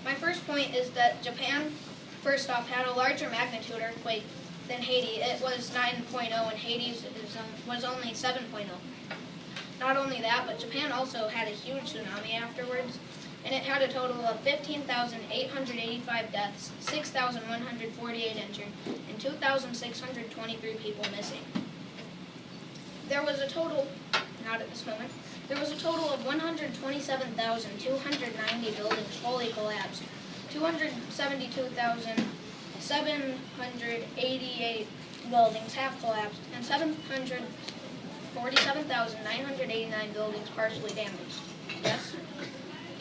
My first point is that Japan, first off, had a larger magnitude earthquake than Haiti. It was 9.0 and Haiti's was only 7.0. Not only that, but Japan also had a huge tsunami afterwards, and it had a total of 15,885 deaths, 6,148 injured, and 2,623 people missing. There was a total, not at this moment, there was a total of 127,290 buildings fully collapsed, 272,788 buildings half collapsed, and 747,989 buildings partially damaged. Yes?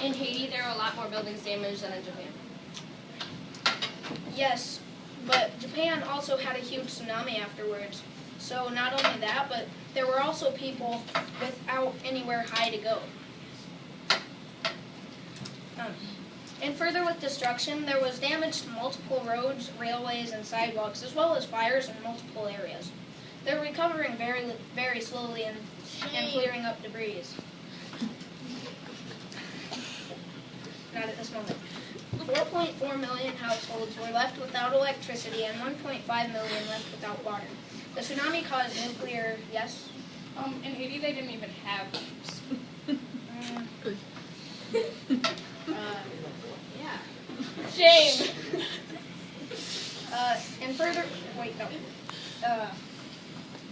In Haiti, there are a lot more buildings damaged than in Japan. Yes, but Japan also had a huge tsunami afterwards. So not only that, but there were also people without anywhere high to go. And further with destruction, there was damage to multiple roads, railways, and sidewalks, as well as fires in multiple areas. They're recovering very, very slowly and clearing up debris. Not at this moment. 4.4 million households were left without electricity and 1.5 million left without water. The tsunami caused nuclear, yes? In Haiti, they didn't even have yeah. Shame! And further, wait, no.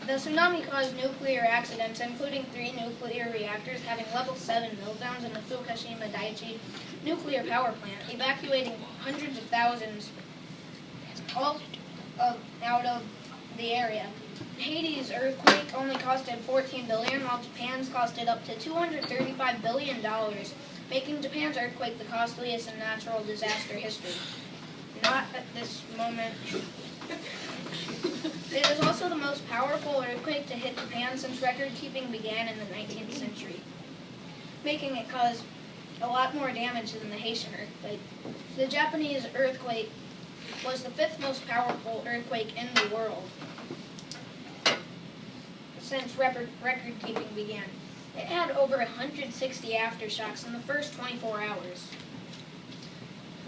The tsunami caused nuclear accidents, including 3 nuclear reactors having level 7 meltdowns in the Fukushima Daiichi nuclear power plant, evacuating hundreds of thousands out of the area. Haiti's earthquake only costed $14 billion, while Japan's costed up to $235 billion, making Japan's earthquake the costliest in natural disaster history. Not at this moment. It is also the most powerful earthquake to hit Japan since record-keeping began in the 19th century, making it cause a lot more damage than the Haitian earthquake. The Japanese earthquake was the 5th most powerful earthquake in the world since record-keeping began. It had over 160 aftershocks in the first 24 hours.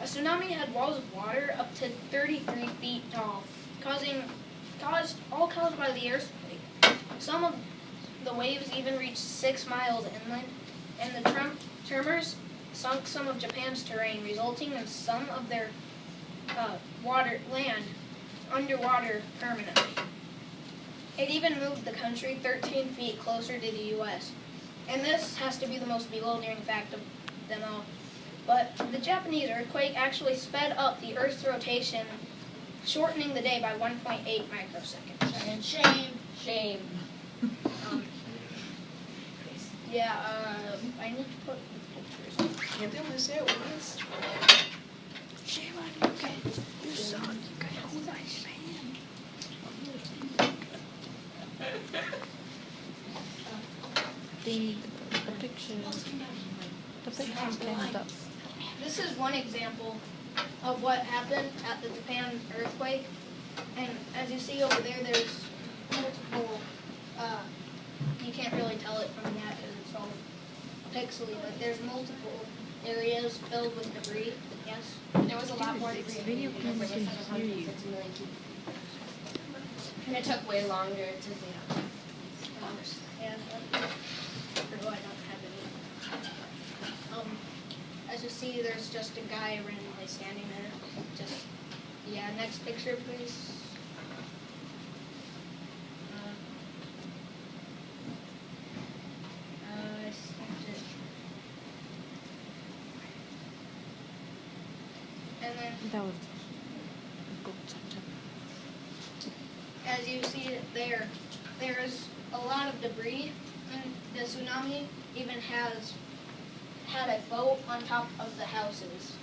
A tsunami had walls of water up to 33 feet tall, all caused by the earthquake. Some of the waves even reached 6 miles inland, and the tremors sunk some of Japan's terrain, resulting in some of their land underwater permanently. It even moved the country 13 feet closer to the U.S. And this has to be the most bewildering fact of them all. But the Japanese earthquake actually sped up the Earth's rotation, shortening the day by 1.8 microseconds. And shame. Shame. I need to put the pictures. Can't they only say it once? Shame on you, okay? You suck. You gotta hold my hand. The pictures came up. This is one example of what happened at the Japan earthquake. And as you see over there, there's multiple, you can't really tell it from that because it's all pixely, but there's multiple areas filled with debris. Yes? There was a lot more debris. Video cameras can hear you. And it took way longer to clean up. Yeah, I don't have any. As you see, there's just a guy randomly standing there. Next picture, please. I skipped it. And then, That was as you see there, there's a lot of debris, and the tsunami even had a boat on top of the houses.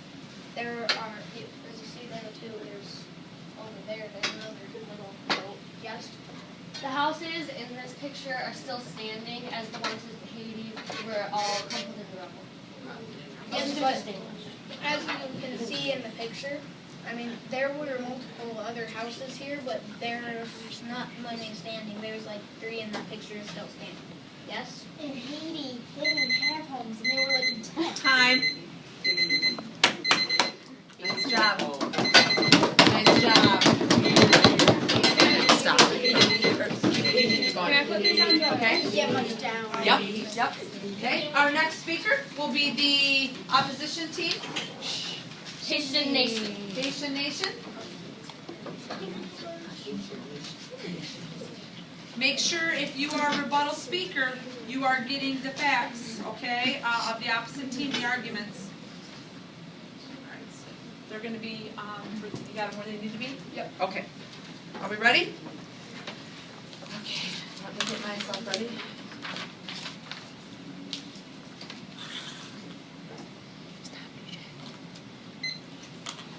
There are, as you see there too, there's over there's another little boat. Yes? The houses in this picture are still standing, as the ones in Haiti were all crumpled into rubble. Yes, but as you can see in the picture, I mean, there were multiple other houses here, but there's not many standing. There's like 3 in that picture still standing. Yes? In Haiti, they didn't have homes, and they were like in tents. Time. Yep. Okay. Our next speaker will be the opposition team. Haitian nation. Haitian nation. Make sure if you are a rebuttal speaker, you are getting the facts, okay, of the opposite team, the arguments. All right, so they're going to be, you got them where they need to be? Yep. Okay. Are we ready? Okay. Let me get myself ready.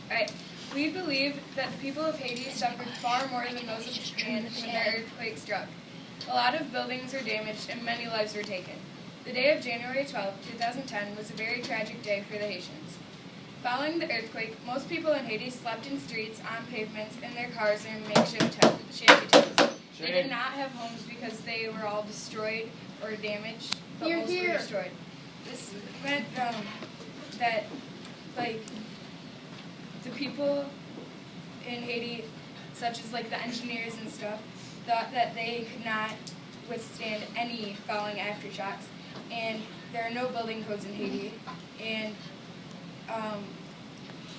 Alright, we believe that the people of Haiti suffered far more than those of Japan when the earthquake struck. A lot of buildings were damaged and many lives were taken. The day of January 12, 2010 was a very tragic day for the Haitians. Following the earthquake, most people in Haiti slept in streets, on pavements, in their cars, or in makeshift shanty towns. They did not have homes because they were all destroyed or damaged, but most were destroyed. This meant that, like, the people in Haiti, such as like the engineers and stuff, thought that they could not withstand any falling aftershocks, and there are no building codes in Haiti, and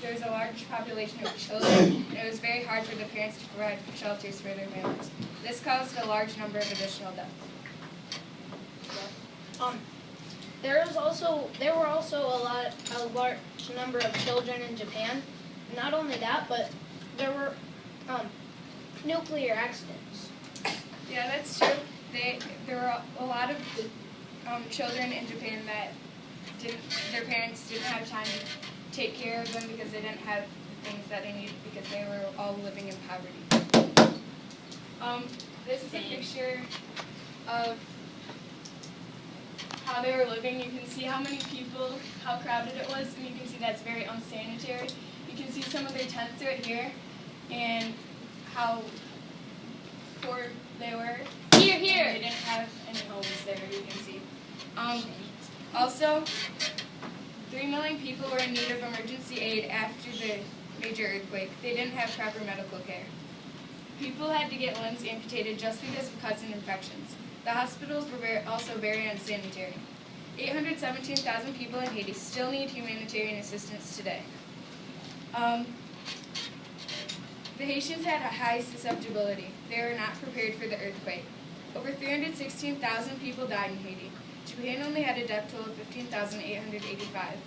there's a large population of children, and it was very hard for the parents to provide shelters for their families. This caused a large number of additional deaths. There were also a large number of children in Japan. Not only that, but there were nuclear accidents. Yeah, that's true. There were a lot of children in Japan that their parents didn't have time to take care of them because they didn't have the things that they needed because they were all living in poverty. This is a picture of how they were living. You can see how many people, how crowded it was, and you can see that's very unsanitary. You can see some of their tents right here, and how poor they were. Here. They didn't have any homes there, you can see. Also, 3 million people were in need of emergency aid after the major earthquake. They didn't have proper medical care. People had to get limbs amputated just because of cuts and infections. The hospitals were also very unsanitary. 817,000 people in Haiti still need humanitarian assistance today. The Haitians had a high susceptibility. They were not prepared for the earthquake. Over 316,000 people died in Haiti. Japan only had a death toll of 15,885.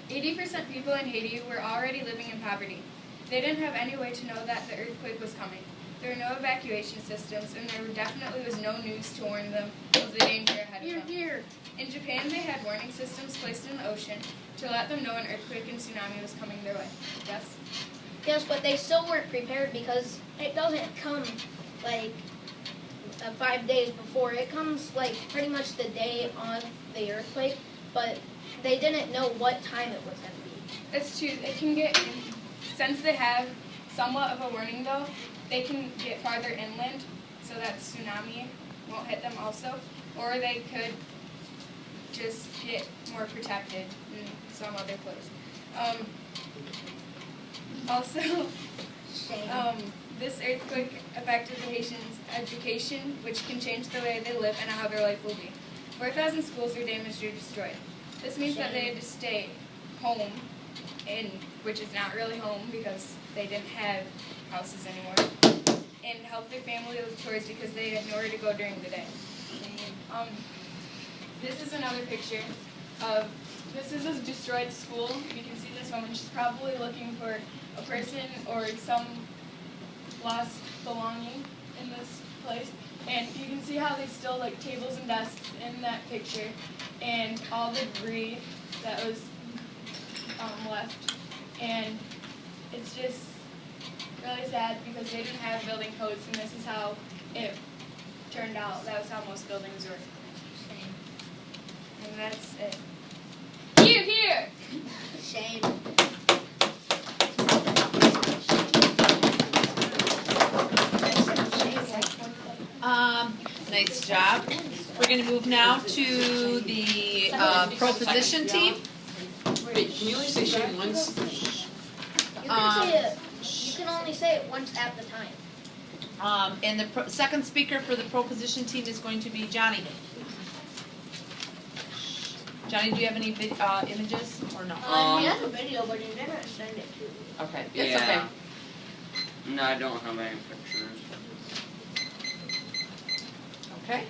80% people in Haiti were already living in poverty. They didn't have any way to know that the earthquake was coming. There were no evacuation systems, and there definitely was no news to warn them of the danger ahead of them. In Japan, they had warning systems placed in the ocean to let them know an earthquake and tsunami was coming their way. Yes? Yes, but they still weren't prepared because it doesn't come like 5 days before. It comes like pretty much the day of the earthquake, but they didn't know what time it was going to be. It's true. It can get, since they have somewhat of a warning though, they can get farther inland so that tsunami won't hit them also, or they could just get more protected in some other place. This earthquake affected the Haitians' education, which can change the way they live and how their life will be. 4,000 schools were damaged or destroyed. This means that they had to stay home, which is not really home because they didn't have houses anymore, and help their family with chores because they had nowhere to go during the day. This is another picture of, this is a destroyed school. You can see this woman, she's probably looking for a person or some lost belonging in this place. And you can see how they still like tables and desks in that picture and all the debris that was left. And it's just really sad because they didn't have building codes, and this is how it turned out. That was how most buildings were. And that's it. Here! Shame. Nice job. We're going to move now to the proposition team. Wait, can you only say shame once? You can say it. You can only say it once at the time. And the second speaker for the proposition team is going to be Johnny. Johnny, do you have any images or no? He has a video, but he didn't send it to me. Okay, it's okay. No, I don't have any pictures. Okay,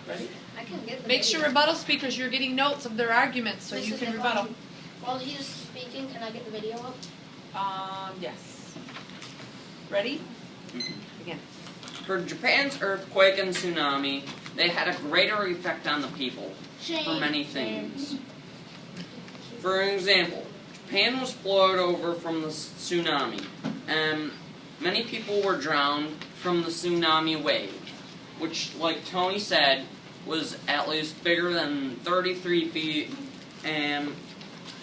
ready? I can get the Make video. sure rebuttal speakers, you're getting notes of their arguments so This you is can the rebuttal. one. While he's speaking, can I get the video up? Yes. Ready? Begin. For Japan's earthquake and tsunami, they had a greater effect on the people for many things. For example, Japan was flowed over from the tsunami, and many people were drowned from the tsunami wave, which, like Tony said, was at least bigger than 33 feet, and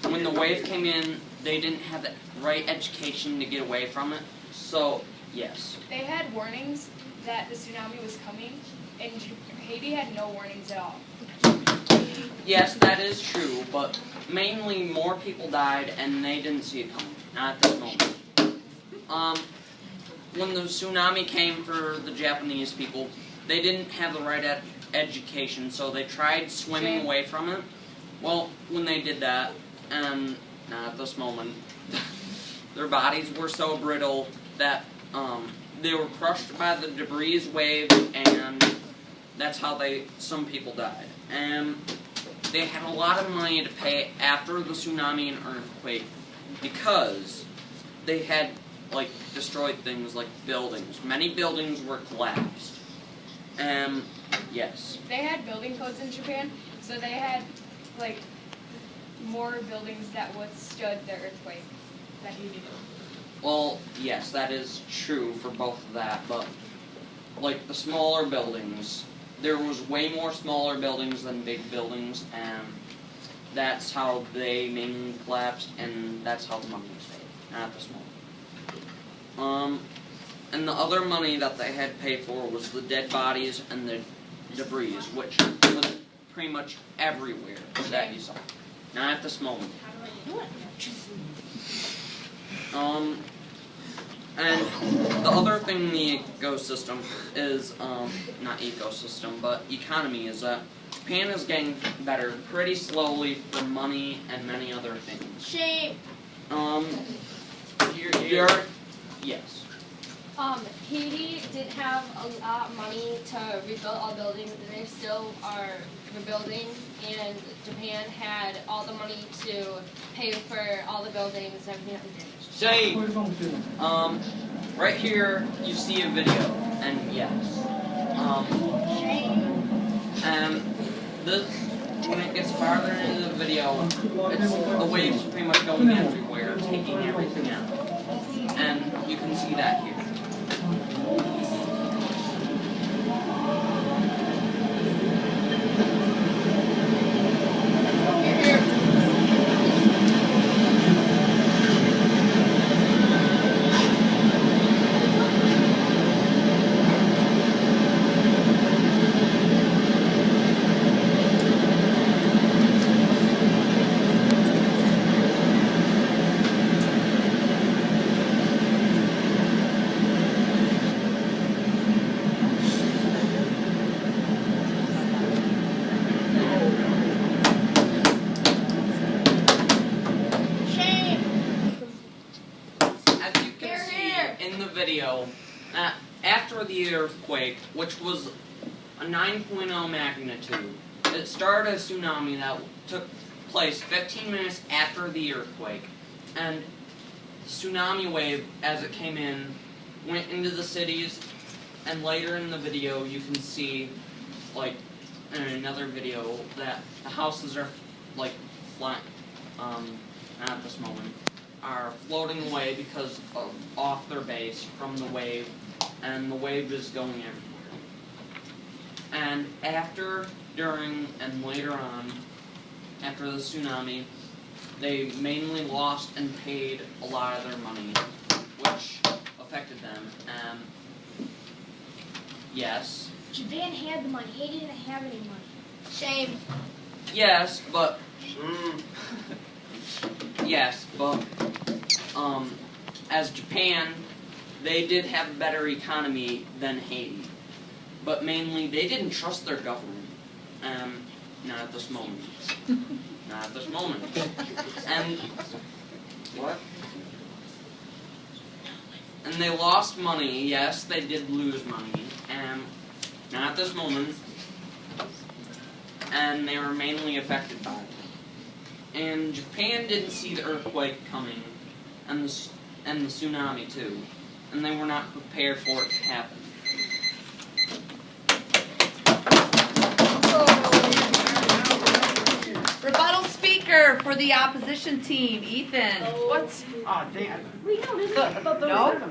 when the wave came in, they didn't have the right education to get away from it, so yes. They had warnings that the tsunami was coming, and Haiti had no warnings at all. Yes, that is true, but mainly more people died and they didn't see it coming. Not at this moment. When the tsunami came for the Japanese people, they didn't have the right education, so they tried swimming away from it. Well, when they did that, and not at this moment, their bodies were so brittle that they were crushed by the debris wave, and that's how some people died. And they had a lot of money to pay after the tsunami and earthquake because they had destroyed things like buildings. Many buildings were collapsed. Yes. They had building codes in Japan, so they had more buildings that withstood the earthquake that Haiti did. Well, yes, that is true for both of that, but the smaller buildings, there was way more smaller buildings than big buildings, and that's how they mainly collapsed, and that's how the money was paid, not the small. And the other money that they had to pay for was the dead bodies and the debris, which was pretty much everywhere that you saw. Not at this moment. And the other thing in the ecosystem is, not ecosystem, but economy, is that Japan is getting better pretty slowly for money and many other things. Shame. Yes. Haiti didn't have a lot of money to rebuild all buildings, and they still are rebuilding, and Japan had all the money to pay for all the buildings and everything that was damaged. Right here you see a video, and yes. And this, when it gets farther into the video, the waves pretty much going everywhere, taking everything out. And you can see that here. Video, after the earthquake, which was a 9.0 magnitude, it started a tsunami that took place 15 minutes after the earthquake, and the tsunami wave, as it came in, went into the cities, and later in the video you can see, in another video, that the houses are, flying, not at this moment, are floating away because of off their base from the wave, and the wave is going everywhere. And after, during, and later on, after the tsunami, they mainly lost and paid a lot of their money, which affected them. Yes. Japan had the money. Haiti didn't have any money. Shame. Yes, but as Japan, they did have a better economy than Haiti, but mainly they didn't trust their government. Not at this moment. Not at this moment. And what? And they lost money. Yes, they did lose money. And not at this moment. And they were mainly affected by it. And Japan didn't see the earthquake coming, and the tsunami too, and they were not prepared for it to happen. Rebuttal speaker for the opposition team, Ethan. What? Oh, damn. We know this.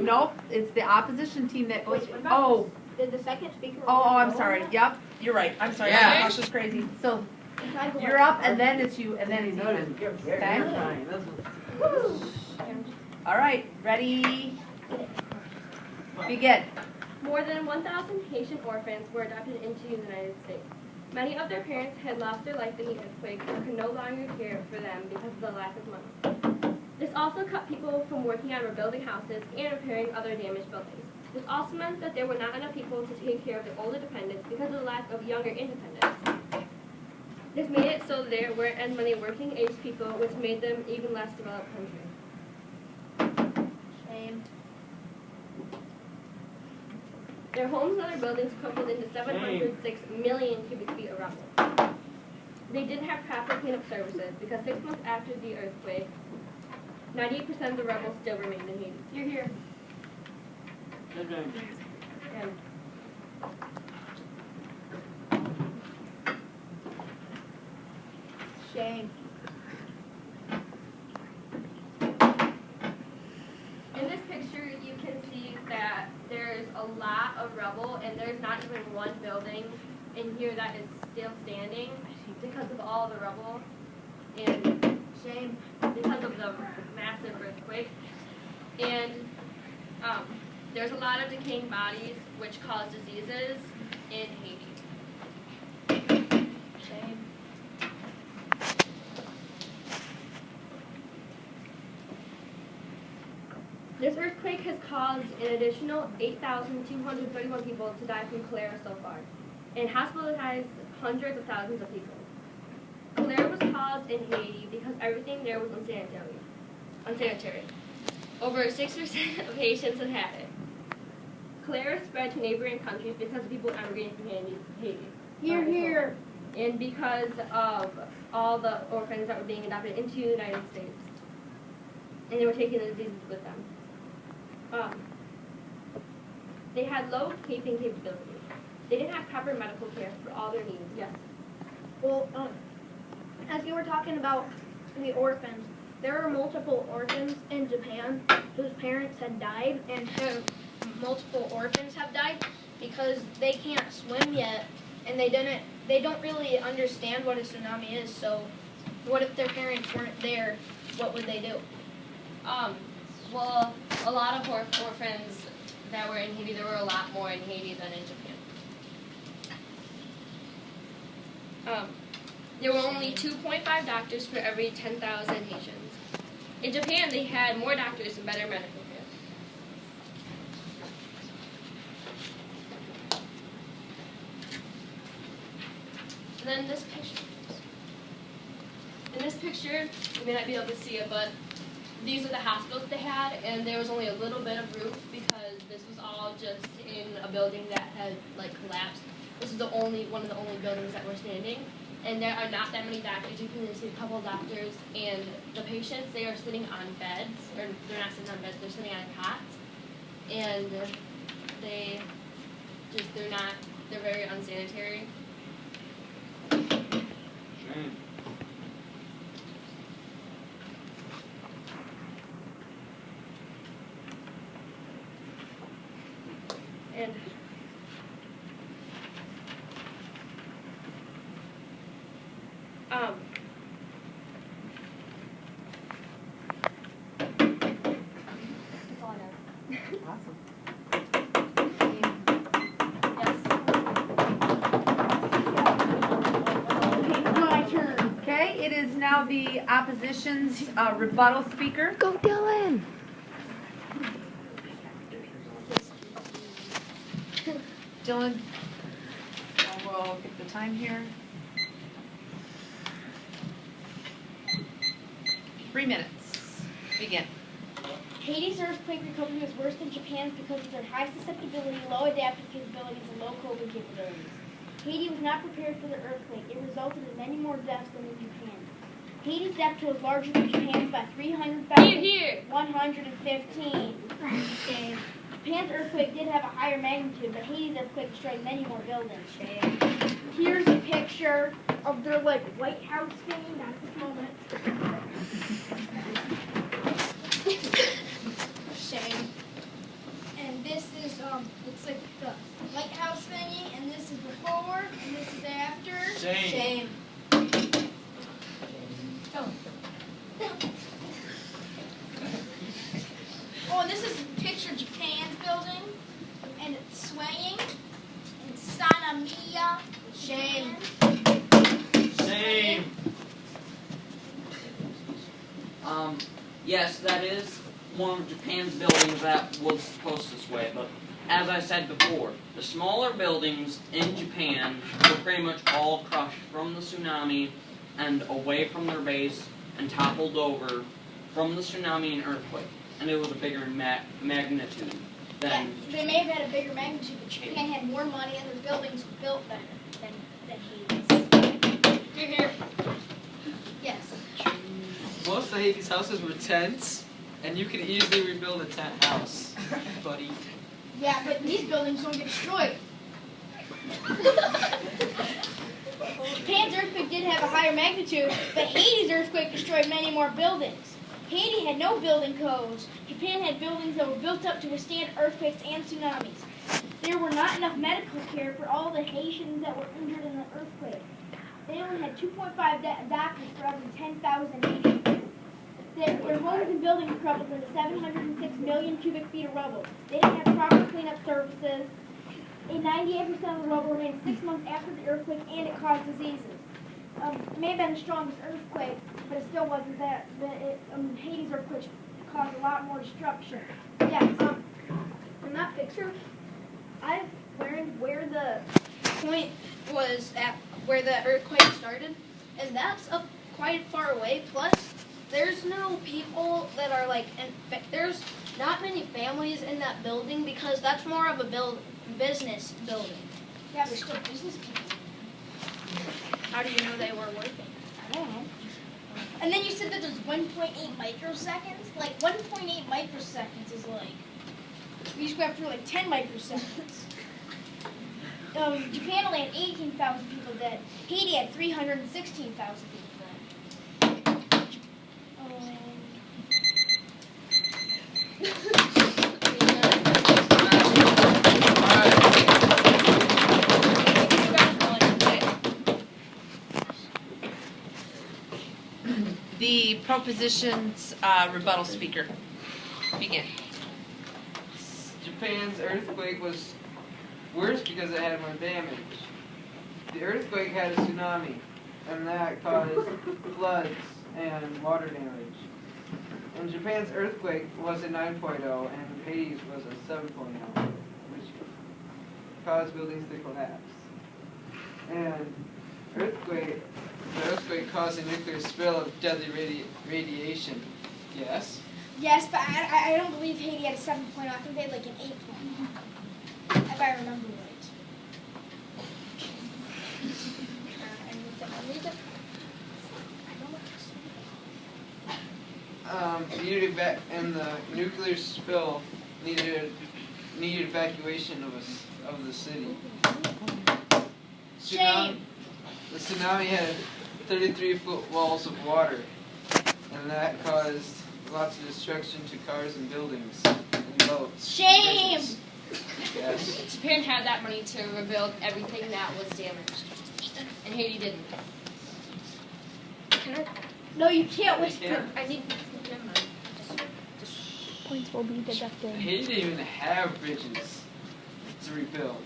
No, it's the opposition team that goes. Oh, Did the second speaker? I'm sorry. Yep, you're right. I'm sorry. Yeah. My gosh, is crazy. So you're up, and then it's you, and then it's Ethan. Okay. All right, ready? Begin. More than 1,000 Haitian orphans were adopted into the United States. Many of their parents had lost their life in the earthquake and could no longer care for them because of the lack of money. This also cut people from working on rebuilding houses and repairing other damaged buildings. This also meant that there were not enough people to take care of the older dependents because of the lack of younger independents. This made it so there weren't as many working age people, which made them even less developed country. Shame. Their homes and other buildings crumbled into 706 million cubic feet of rubble. They didn't have proper cleanup services because 6 months after the earthquake, 98% of the rubble still remained in Haiti. You're here. And Shame. in this picture, you can see that there's a lot of rubble, and there's not even one building in here that is still standing because of all the rubble and Shame. because of the massive earthquake. And there's a lot of decaying bodies which cause diseases in Haiti. Shame. This earthquake has caused an additional 8,231 people to die from cholera so far, and hospitalized hundreds of thousands of people. Cholera was caused in Haiti because everything there was unsanitary. Over 6% of Haitians had had it. Cholera spread to neighboring countries because of people emigrating from Haiti. Here, here. And because of all the orphans that were being adopted into the United States. And they were taking the diseases with them. They had low keeping capability. They didn't have proper medical care for all their needs. Yes. Well, as you were talking about the orphans, there are multiple orphans in Japan whose parents had died, and multiple orphans have died because they can't swim yet, and they don't really understand what a tsunami is. So, what if their parents weren't there? What would they do? Well, a lot of orphans that were in Haiti, there were a lot more in Haiti than in Japan. There were only 2.5 doctors for every 10,000 Haitians. In Japan, they had more doctors and better medical care. And then this picture. In this picture, you may not be able to see it, but these are the hospitals they had, and there was only a little bit of roof because this was all just in a building that had collapsed. This is one of the only buildings that were standing, and there are not that many doctors. You can see a couple of doctors, and the patients, they are sitting on beds, or they're not sitting on beds, they're sitting on cots, and they're very unsanitary. Shame. And that's all I have. Awesome. My turn. Okay, it is now the opposition's rebuttal speaker. Go, Dylan. Dylan, we'll get the time here. 3 minutes. Begin. Haiti's earthquake recovery was worse than Japan's because of their high susceptibility, low adaptive capabilities, and low coping capabilities. Haiti was not prepared for the earthquake. It resulted in many more deaths than in Japan. Haiti's death toll was larger than Japan's by 300,115. Japan's earthquake did have a higher magnitude, but Haiti's earthquake destroyed many more buildings. Here's a picture of their White House thing. Not at this moment. Shame. And this is it's like the White House thingy, and this is before, and this is after. Shame. Oh, and this is a picture of Japan's building, and it's swaying. And Sana Mia. Shame. Same. Yes, that is one of Japan's buildings that was supposed to sway, but as I said before, the smaller buildings in Japan were pretty much all crushed from the tsunami and away from their base and toppled over from the tsunami and earthquake. And it was a bigger magnitude than... They may have had a bigger magnitude, but Japan had more money and their buildings were built better than Haiti's. You're here. Yes. Most of Haiti's houses were tents, and you could easily rebuild a tent house, buddy. Yeah, but these buildings don't get destroyed. Japan's earthquake did have a higher magnitude, but Haiti's earthquake destroyed many more buildings. Haiti had no building codes. Japan had buildings that were built up to withstand earthquakes and tsunamis. There were not enough medical care for all the Haitians that were injured in the earthquake. They only had 2.5 doctors for every 10,000 Haitians. Their homes and buildings crumbled into 706 million cubic feet of rubble. They didn't have proper cleanup services. 98% of the rubble remained 6 months after the earthquake, and it caused diseases. It may have been the strongest earthquake, but it still wasn't that. Haiti's earthquake caused a lot more destruction. Yes. In that picture, I've learned where the point was at where the earthquake started, and that's up quite far away. Plus, there's no people that are there's not many families in that building because that's more of a business building. Yeah, there's still business people. How do you know they were working? I don't know. And then you said that there's 1.8 microseconds? 1.8 microseconds is we just went through 10 microseconds. Japan only had 18,000 people dead. Haiti had 316,000 people dead. The proposition's rebuttal speaker. Begin. Japan's earthquake was worse because it had more damage. The earthquake had a tsunami, and that caused floods and water damage. And Japan's earthquake was a 9.0, and Haiti's was a 7.0, which caused buildings to collapse. And the earthquake caused a nuclear spill of deadly radiation. Yes? Yes, but I don't believe Haiti had a 7.0. I think they had an 8.0. If I remember right. And the nuclear spill needed evacuation of the city. Shame. The tsunami had 33-foot walls of water, and that caused lots of destruction to cars and buildings and boats. Shame! Bridges. Yes. Japan had that money to rebuild everything that was damaged, and Haiti didn't. No, you can't whisper. I need. Points will be deducted. Haiti didn't even have bridges to rebuild.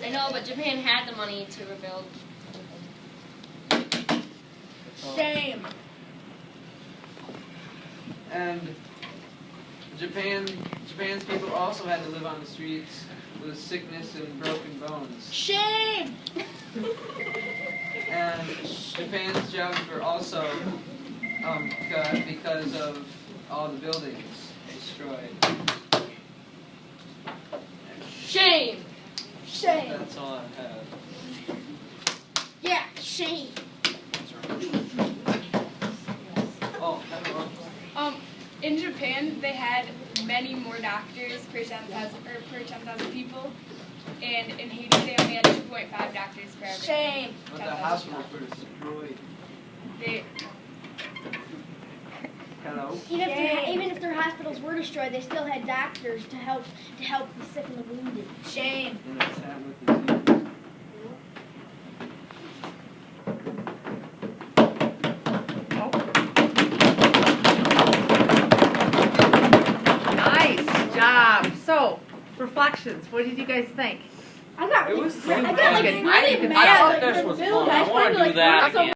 I know, but Japan had the money to rebuild. Shame. And Japan's people also had to live on the streets with sickness and broken bones. Shame. And Japan's jobs were also Because of all the buildings destroyed. Shame. Shame. That's all I have. Yeah, shame. Oh, hello. In Japan, they had many more doctors per 10,000 people, and in Haiti, they only had 2.5 doctors per every. Shame. But the hospitals were destroyed. They, Hello? Even if their hospitals were destroyed, they still had doctors to help the sick and the wounded. Shame. And I sat with the Jews. Nice job. So, reflections. What did you guys think? I got It was so I got fun. like really I mad. thought like, this the was build, fun. I find want it, to do like, that so again.